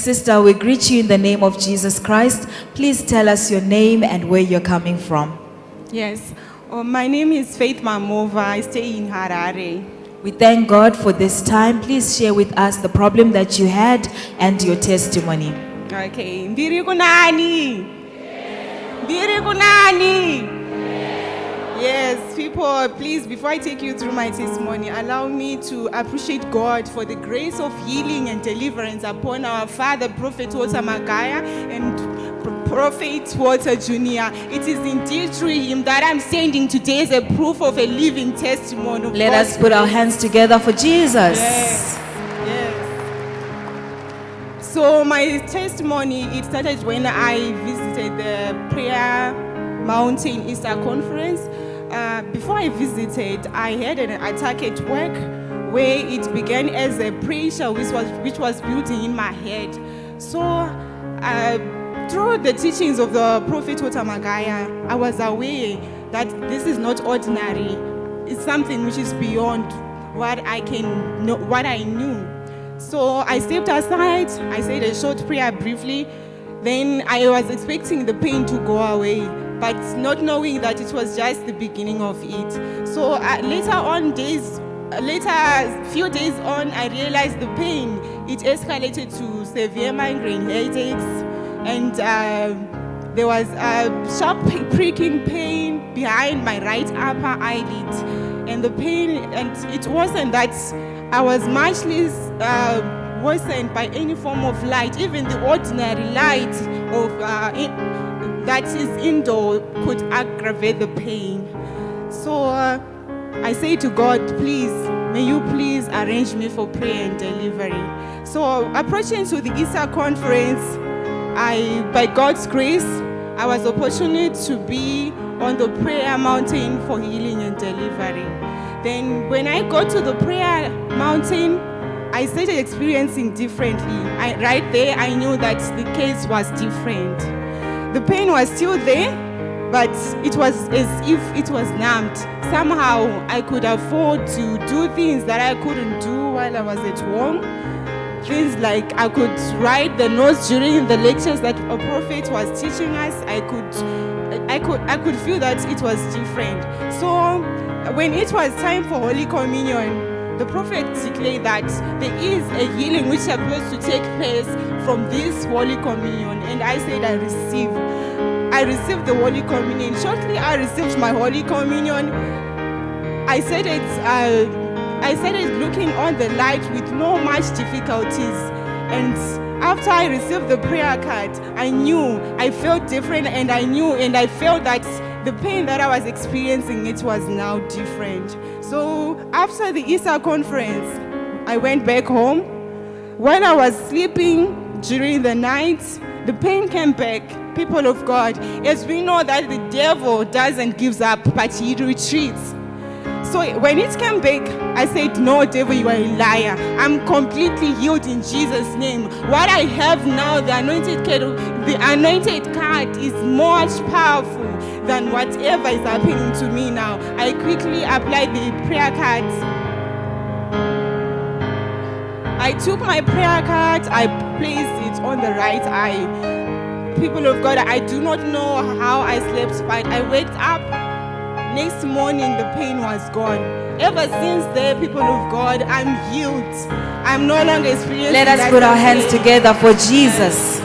sister, we greet you in the name of Jesus Christ. Please tell us your name and where you're coming from. Yes. My name is Faith Mamova. I stay in Harare. We thank God for this time. Please share with us the problem that you had and your testimony. Okay. Mbiri kunani? Mbiri kunani? Yes, people, please, before I take you through my testimony, allow me to appreciate God for the grace of healing and deliverance upon our father, Prophet Walter Magaya and Prophet Walter Jr. It is indeed through him that I'm standing today as a proof of a living testimony. Let us put our hands together for Jesus. Yes, yes. So my testimony, it started when I visited the Prayer Mountain Easter Conference. Before I visited, I had an attack at work where it began as a pressure which was building in my head. So through the teachings of the Prophet Walter Magaya, I was aware that this is not ordinary. It's something which is beyond what I knew. So I stepped aside, I said a short prayer briefly, then I was expecting the pain to go away, but not knowing that it was just the beginning of it. So few days on, I realized the pain, it escalated to severe migraine headaches, and there was a sharp pricking pain behind my right upper eyelid. And the pain, and it wasn't that I was much less worsened by any form of light. Even the ordinary light of that is indoor could aggravate the pain. So I say to God, please, may you please arrange me for prayer and delivery. So approaching to the Easter conference, by God's grace, I was opportunate to be on the prayer mountain for healing and delivery. Then when I got to the prayer mountain, I started experiencing differently. Right there, I knew that the case was different. The pain was still there, but it was as if it was numbed. Somehow, I could afford to do things that I couldn't do while I was at home. Things like I could write the notes during the lectures that a prophet was teaching us. I could feel that it was different. So when it was time for Holy Communion, the prophet declared that there is a healing which is supposed to take place from this Holy Communion. And I said, I received the Holy Communion. Shortly I received my Holy Communion. I started looking on the light with no much difficulties. And after I received the prayer card, I felt different, and I felt that the pain that I was experiencing, it was now different. So after the Easter conference, I went back home. When I was sleeping during the night, the pain came back. People of God, as we know that the devil doesn't give up, but he retreats. So when it came back, I said, no, devil, you are a liar. I'm completely healed in Jesus' name. What I have now, the anointed card is much powerful than whatever is happening to me now. I quickly applied the prayer cards. I took my prayer card, I placed it on the right eye. People of God, I do not know how I slept, but I waked up. Next morning, the pain was gone. Ever since there, people of God, I'm healed. I'm no longer experiencing. Let us put our hands together for Jesus.